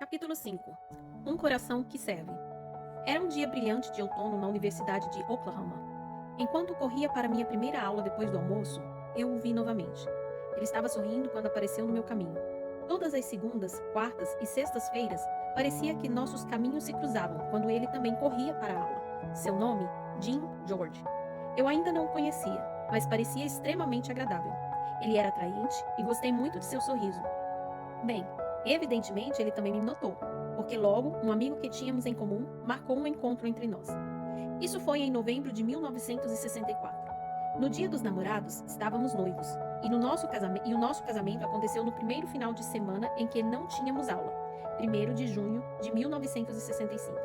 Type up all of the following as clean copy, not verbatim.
Capítulo 5. Um coração que serve. Era um dia brilhante de outono na Universidade de Oklahoma. Enquanto corria para minha primeira aula depois do almoço, eu o vi novamente. Ele estava sorrindo quando apareceu no meu caminho. Todas as segundas, quartas e sextas-feiras, parecia que nossos caminhos se cruzavam quando ele também corria para a aula. Seu nome? Jim George. Eu ainda não o conhecia, mas parecia extremamente agradável. Ele era atraente e gostei muito de seu sorriso. Bem, evidentemente ele também me notou, porque logo um amigo que tínhamos em comum marcou um encontro entre nós. Isso foi em novembro de 1964. No dia dos namorados, estávamos noivos, e o nosso casamento aconteceu no primeiro final de semana em que não tínhamos aula, 1º de junho de 1965.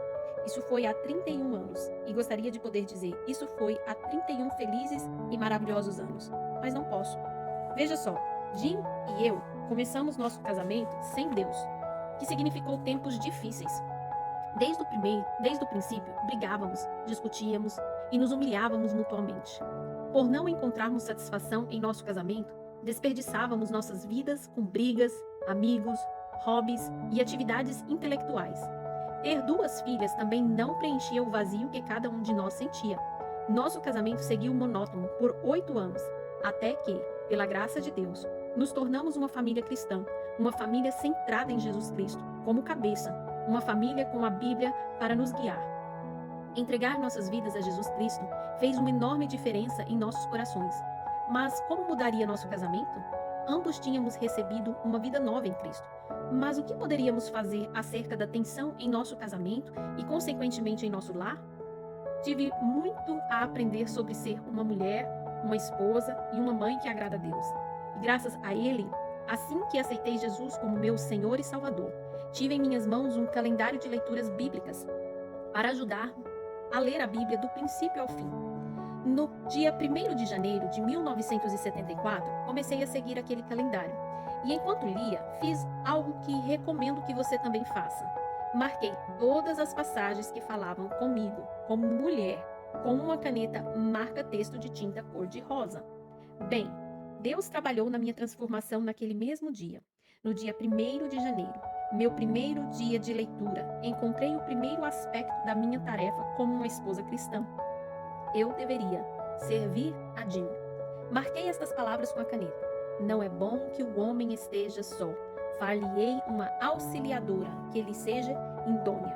Isso foi há 31 anos, e gostaria de poder dizer, isso foi há 31 felizes e maravilhosos anos, mas não posso. Veja só, Jim e eu começamos nosso casamento sem Deus, que significou tempos difíceis. Desde o princípio, brigávamos, discutíamos e nos humilhávamos mutuamente. Por não encontrarmos satisfação em nosso casamento, desperdiçávamos nossas vidas com brigas, amigos, hobbies e atividades intelectuais. Ter 2 filhas também não preenchia o vazio que cada um de nós sentia. Nosso casamento seguiu monótono por 8 anos, até que, pela graça de Deus, nos tornamos uma família cristã, uma família centrada em Jesus Cristo, como cabeça, uma família com a Bíblia para nos guiar. Entregar nossas vidas a Jesus Cristo fez uma enorme diferença em nossos corações. Mas como mudaria nosso casamento? Ambos tínhamos recebido uma vida nova em Cristo. Mas o que poderíamos fazer acerca da tensão em nosso casamento e, consequentemente, em nosso lar? Tive muito a aprender sobre ser uma mulher, uma esposa e uma mãe que agrada a Deus. E graças a Ele, assim que aceitei Jesus como meu Senhor e Salvador, tive em minhas mãos um calendário de leituras bíblicas para ajudar-me a ler a Bíblia do princípio ao fim. No dia 1º de janeiro de 1974, comecei a seguir aquele calendário. E enquanto lia, fiz algo que recomendo que você também faça. Marquei todas as passagens que falavam comigo, como mulher, com uma caneta marca-texto de tinta cor-de-rosa. Bem, Deus trabalhou na minha transformação naquele mesmo dia. No dia 1º de janeiro, meu primeiro dia de leitura, encontrei o primeiro aspecto da minha tarefa como uma esposa cristã. Eu deveria servir a Jim. Marquei estas palavras com a caneta. Não é bom que o homem esteja só. Far-lhe-ei uma auxiliadora, que lhe seja idônea.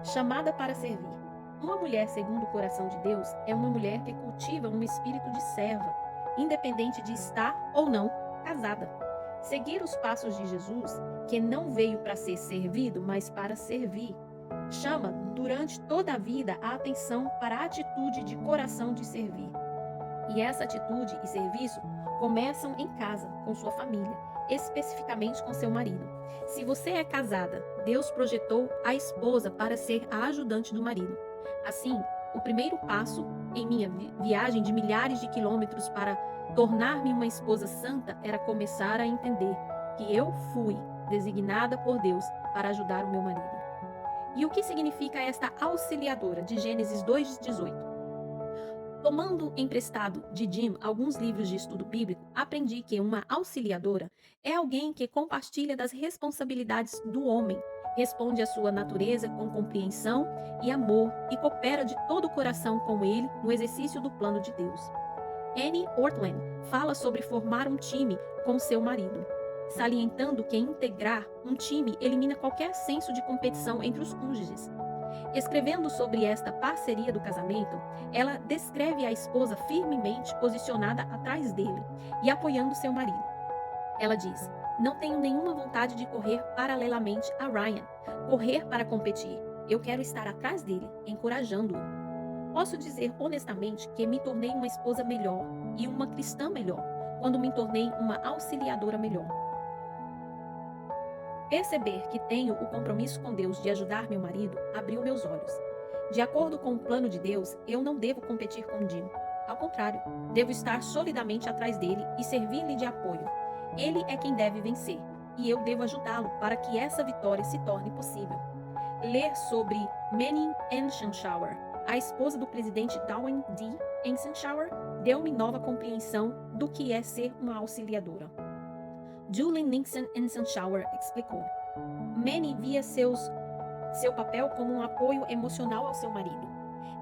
Chamada para servir. Uma mulher segundo o coração de Deus é uma mulher que cultiva um espírito de serva, independente de estar ou não casada. Seguir os passos de Jesus, que não veio para ser servido, mas para servir, chama durante toda a vida a atenção para a atitude de coração de servir. E essa atitude e serviço começam em casa, com sua família, especificamente com seu marido. Se você é casada, Deus projetou a esposa para ser a ajudante do marido. Assim, o primeiro passo em minha viagem de milhares de quilômetros para tornar-me uma esposa santa era começar a entender que eu fui designada por Deus para ajudar o meu marido. E o que significa esta auxiliadora de Gênesis 2:18? Tomando emprestado de Jim alguns livros de estudo bíblico, aprendi que uma auxiliadora é alguém que compartilha das responsabilidades do homem, responde à sua natureza com compreensão e amor e coopera de todo o coração com ele no exercício do plano de Deus. Annie Ortland fala sobre formar um time com seu marido, salientando que integrar um time elimina qualquer senso de competição entre os cônjuges. Escrevendo sobre esta parceria do casamento, ela descreve a esposa firmemente posicionada atrás dele e apoiando seu marido. Ela diz: não tenho nenhuma vontade de correr paralelamente a Ryan, correr para competir. Eu quero estar atrás dele, encorajando-o. Posso dizer honestamente que me tornei uma esposa melhor e uma cristã melhor quando me tornei uma auxiliadora melhor. Perceber que tenho o compromisso com Deus de ajudar meu marido abriu meus olhos. De acordo com o plano de Deus, eu não devo competir com Jim. Ao contrário, devo estar solidamente atrás dele e servir-lhe de apoio. Ele é quem deve vencer, e eu devo ajudá-lo para que essa vitória se torne possível. Ler sobre Manning Eisenhower, a esposa do presidente Dwight D. Eisenhower, deu-me nova compreensão do que é ser uma auxiliadora. Julie Nixon Eisenhower explicou: Manny via seu papel como um apoio emocional ao seu marido.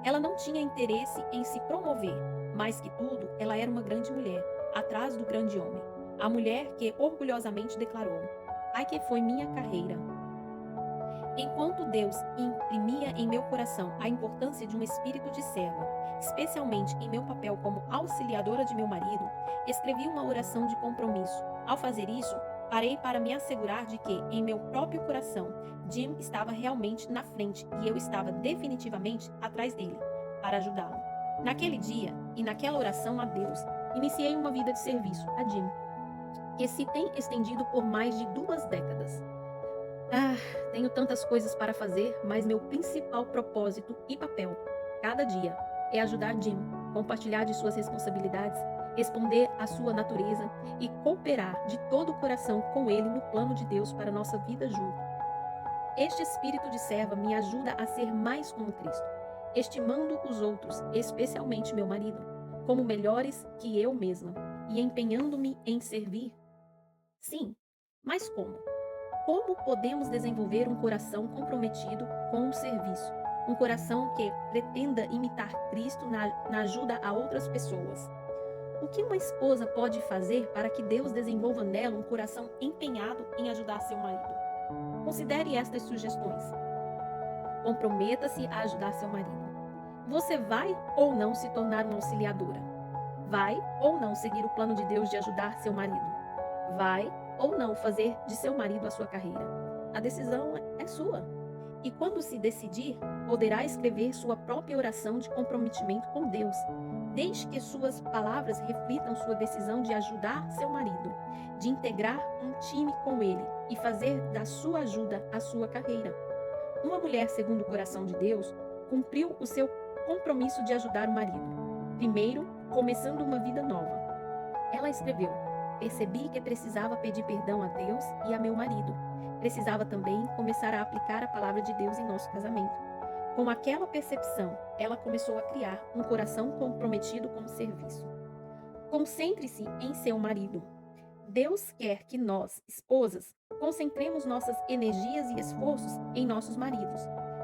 Ela não tinha interesse em se promover. Mais que tudo, ela era uma grande mulher, atrás do grande homem. A mulher que orgulhosamente declarou: "Ai que foi minha carreira." Enquanto Deus imprimia em meu coração a importância de um espírito de serva, especialmente em meu papel como auxiliadora de meu marido, escrevi uma oração de compromisso. Ao fazer isso, parei para me assegurar de que, em meu próprio coração, Jim estava realmente na frente e eu estava definitivamente atrás dele, para ajudá-lo. Naquele dia e naquela oração a Deus, iniciei uma vida de serviço a Jim, que se tem estendido por mais de 2 décadas. Tenho tantas coisas para fazer, mas meu principal propósito e papel, cada dia, é ajudar Jim, compartilhar de suas responsabilidades, responder à sua natureza e cooperar de todo o coração com ele no plano de Deus para nossa vida junto. Este espírito de serva me ajuda a ser mais como Cristo, estimando os outros, especialmente meu marido, como melhores que eu mesma e empenhando-me em servir. Sim, mas como? Como podemos desenvolver um coração comprometido com o serviço? Um coração que pretenda imitar Cristo na ajuda a outras pessoas. O que uma esposa pode fazer para que Deus desenvolva nela um coração empenhado em ajudar seu marido? Considere estas sugestões. Comprometa-se a ajudar seu marido. Você vai ou não se tornar uma auxiliadora? Vai ou não seguir o plano de Deus de ajudar seu marido? Vai ou não fazer de seu marido a sua carreira? A decisão é sua. E quando se decidir, poderá escrever sua própria oração de comprometimento com Deus. Deixe que suas palavras reflitam sua decisão de ajudar seu marido, de integrar um time com ele e fazer da sua ajuda a sua carreira. Uma mulher segundo o coração de Deus cumpriu o seu compromisso de ajudar o marido. Primeiro, começando uma vida nova. Ela escreveu: "Percebi que precisava pedir perdão a Deus e a meu marido. Precisava também começar a aplicar a palavra de Deus em nosso casamento." Com aquela percepção, ela começou a criar um coração comprometido com o serviço. Concentre-se em seu marido. Deus quer que nós, esposas, concentremos nossas energias e esforços em nossos maridos,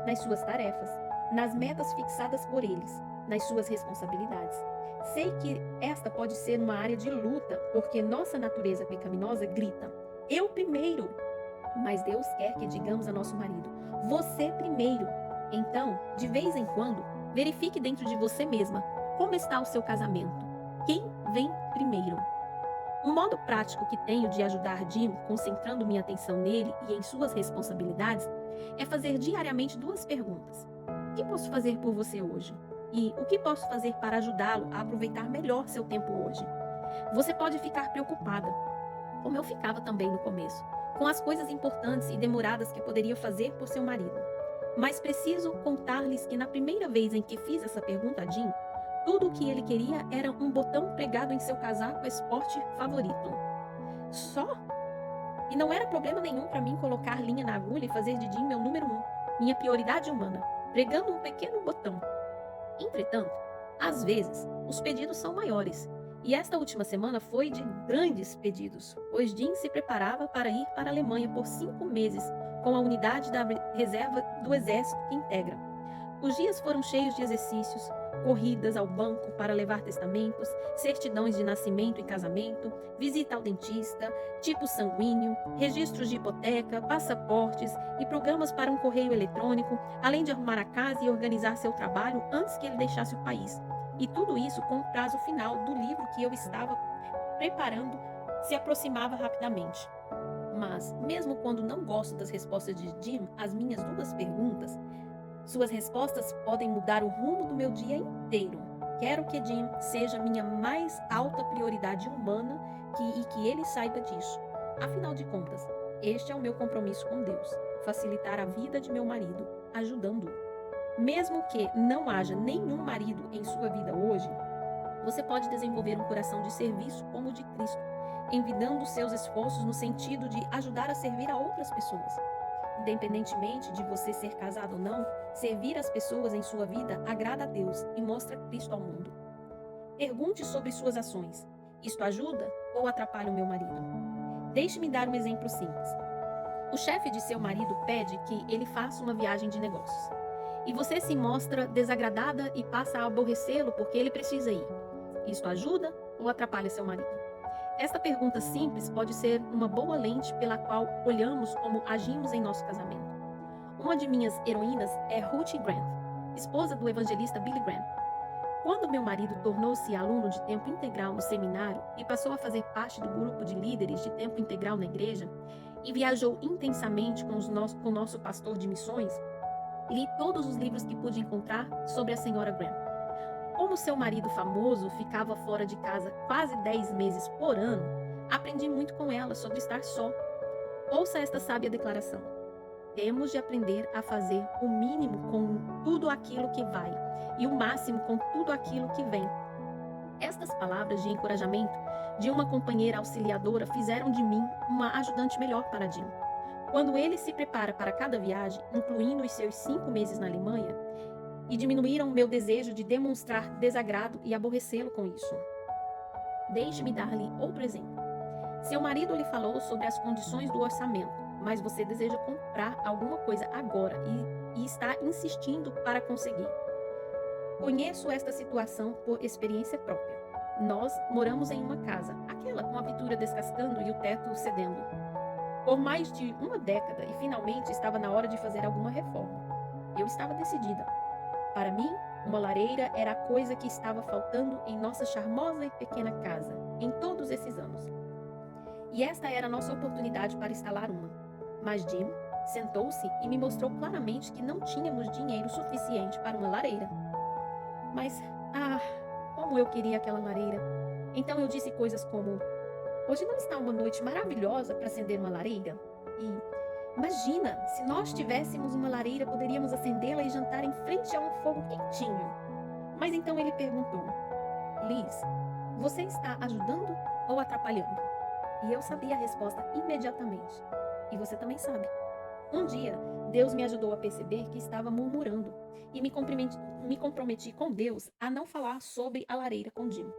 nas suas tarefas, nas metas fixadas por eles, nas suas responsabilidades. Sei que esta pode ser uma área de luta, porque nossa natureza pecaminosa grita: "Eu primeiro!" Mas Deus quer que digamos a nosso marido: "Você primeiro." Então, de vez em quando, verifique dentro de você mesma como está o seu casamento. Quem vem primeiro? Um modo prático que tenho de ajudar Jim, concentrando minha atenção nele e em suas responsabilidades, é fazer diariamente 2 perguntas. O que posso fazer por você hoje? E o que posso fazer para ajudá-lo a aproveitar melhor seu tempo hoje? Você pode ficar preocupada, como eu ficava também no começo, com as coisas importantes e demoradas que poderia fazer por seu marido. Mas preciso contar-lhes que na primeira vez em que fiz essa pergunta a Jim, tudo o que ele queria era um botão pregado em seu casaco esporte favorito. Só? E não era problema nenhum para mim colocar linha na agulha e fazer de Jim meu número 1, minha prioridade humana, pregando um pequeno botão. Entretanto, às vezes, os pedidos são maiores. E esta última semana foi de grandes pedidos, pois Jim se preparava para ir para a Alemanha por 5 meses, com a unidade da reserva do Exército que integra. Os dias foram cheios de exercícios, corridas ao banco para levar testamentos, certidões de nascimento e casamento, visita ao dentista, tipo sanguíneo, registros de hipoteca, passaportes e programas para um correio eletrônico, além de arrumar a casa e organizar seu trabalho antes que ele deixasse o país. E tudo isso com o prazo final do livro que eu estava preparando se aproximava rapidamente. Mas, mesmo quando não gosto das respostas de Jim às minhas 2 perguntas, suas respostas podem mudar o rumo do meu dia inteiro. Quero que Jim seja minha mais alta prioridade humana e que ele saiba disso. Afinal de contas, este é o meu compromisso com Deus: facilitar a vida de meu marido, ajudando-o. Mesmo que não haja nenhum marido em sua vida hoje, você pode desenvolver um coração de serviço como o de Cristo, envidando seus esforços no sentido de ajudar a servir a outras pessoas. Independentemente de você ser casado ou não, servir as pessoas em sua vida agrada a Deus e mostra Cristo ao mundo. Pergunte sobre suas ações. Isto ajuda ou atrapalha o meu marido? Deixe-me dar um exemplo simples. O chefe de seu marido pede que ele faça uma viagem de negócios. E você se mostra desagradada e passa a aborrecê-lo porque ele precisa ir. Isto ajuda ou atrapalha seu marido? Esta pergunta simples pode ser uma boa lente pela qual olhamos como agimos em nosso casamento. Uma de minhas heroínas é Ruth Grant, esposa do evangelista Billy Graham. Quando meu marido tornou-se aluno de tempo integral no seminário e passou a fazer parte do grupo de líderes de tempo integral na igreja e viajou intensamente com o nosso pastor de missões, li todos os livros que pude encontrar sobre a senhora Graham. Como seu marido famoso ficava fora de casa quase 10 meses por ano, aprendi muito com ela sobre estar só. Ouça esta sábia declaração. Temos de aprender a fazer o mínimo com tudo aquilo que vai e o máximo com tudo aquilo que vem. Estas palavras de encorajamento de uma companheira auxiliadora fizeram de mim uma ajudante melhor para Jim. Quando ele se prepara para cada viagem, incluindo os seus 5 meses na Alemanha, e diminuíram o meu desejo de demonstrar desagrado e aborrecê-lo com isso. Deixe-me dar-lhe outro exemplo. Seu marido lhe falou sobre as condições do orçamento, mas você deseja comprar alguma coisa agora e está insistindo para conseguir. Conheço esta situação por experiência própria. Nós moramos em uma casa, aquela com a pintura descascando e o teto cedendo, por mais de uma década e finalmente estava na hora de fazer alguma reforma. Eu estava decidida. Para mim, uma lareira era a coisa que estava faltando em nossa charmosa e pequena casa, em todos esses anos. E esta era a nossa oportunidade para instalar uma. Mas Jim sentou-se e me mostrou claramente que não tínhamos dinheiro suficiente para uma lareira. Mas, como eu queria aquela lareira. Então eu disse coisas como: hoje não está uma noite maravilhosa para acender uma lareira? E imagina, se nós tivéssemos uma lareira, poderíamos acendê-la e jantar em frente a um fogo quentinho. Mas então ele perguntou: Liz, você está ajudando ou atrapalhando? E eu sabia a resposta imediatamente. E você também sabe. Um dia, Deus me ajudou a perceber que estava murmurando e me comprometi com Deus a não falar sobre a lareira com Jim.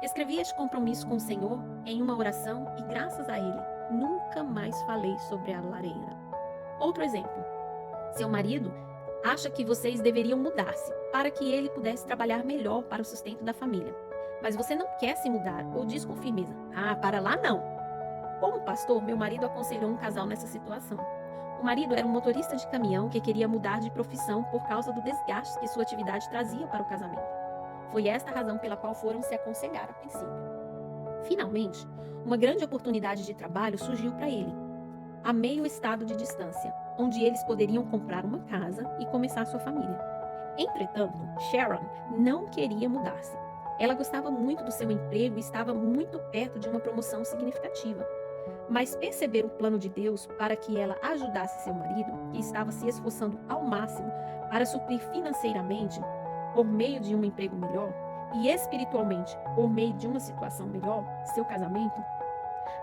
Escrevi este compromisso com o Senhor em uma oração e, graças a ele, nunca mais falei sobre a lareira. Outro exemplo. Seu marido acha que vocês deveriam mudar-se para que ele pudesse trabalhar melhor para o sustento da família. Mas você não quer se mudar ou diz com firmeza: para lá não. Como pastor, meu marido aconselhou um casal nessa situação. O marido era um motorista de caminhão que queria mudar de profissão por causa do desgaste que sua atividade trazia para o casamento. Foi esta a razão pela qual foram se aconselhar a princípio. Finalmente, uma grande oportunidade de trabalho surgiu para ele, a meio estado de distância, onde eles poderiam comprar uma casa e começar sua família. Entretanto, Sharon não queria mudar-se. Ela gostava muito do seu emprego e estava muito perto de uma promoção significativa. Mas perceber o plano de Deus para que ela ajudasse seu marido, que estava se esforçando ao máximo para suprir financeiramente por meio de um emprego melhor e espiritualmente por meio de uma situação melhor, seu casamento,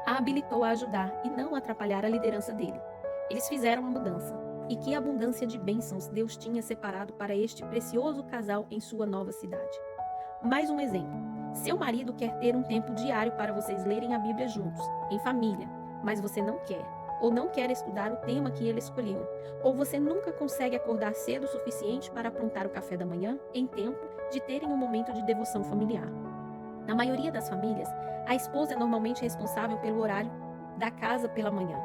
a habilitou a ajudar e não atrapalhar a liderança dele. Eles fizeram a mudança. E que abundância de bênçãos Deus tinha separado para este precioso casal em sua nova cidade. Mais um exemplo. Seu marido quer ter um tempo diário para vocês lerem a Bíblia juntos, em família, mas você não quer, ou não quer estudar o tema que ele escolheu, ou você nunca consegue acordar cedo o suficiente para aprontar o café da manhã em tempo de terem um momento de devoção familiar. Na maioria das famílias, a esposa é normalmente responsável pelo horário da casa pela manhã.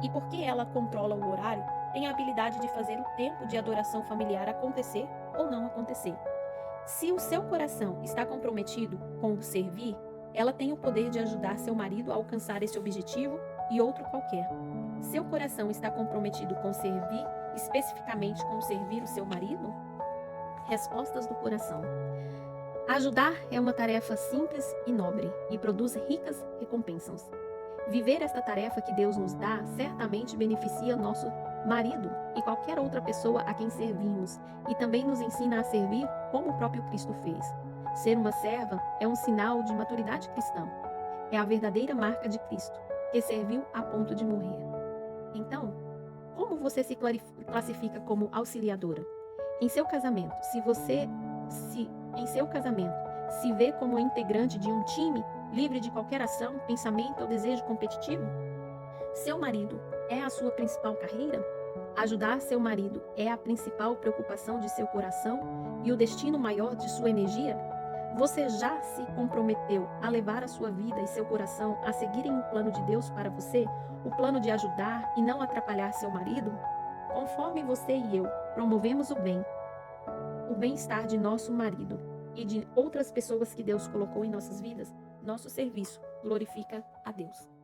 E porque ela controla o horário, tem a habilidade de fazer o tempo de adoração familiar acontecer ou não acontecer. Se o seu coração está comprometido com o servir, ela tem o poder de ajudar seu marido a alcançar esse objetivo e outro qualquer. Seu coração está comprometido com servir, especificamente com servir o seu marido? Respostas do coração. Ajudar é uma tarefa simples e nobre e produz ricas recompensas. Viver esta tarefa que Deus nos dá certamente beneficia nosso marido e qualquer outra pessoa a quem servimos e também nos ensina a servir como o próprio Cristo fez. Ser uma serva é um sinal de maturidade cristã. É a verdadeira marca de Cristo, que serviu a ponto de morrer. Então, como você se classifica como auxiliadora? Em seu casamento, se vê como integrante de um time livre de qualquer ação, pensamento ou desejo competitivo? Seu marido é a sua principal carreira? Ajudar seu marido é a principal preocupação de seu coração e o destino maior de sua energia? Você já se comprometeu a levar a sua vida e seu coração a seguirem o plano de Deus para você, o plano de ajudar e não atrapalhar seu marido? Conforme você e eu promovemos o bem-estar de nosso marido e de outras pessoas que Deus colocou em nossas vidas, nosso serviço glorifica a Deus.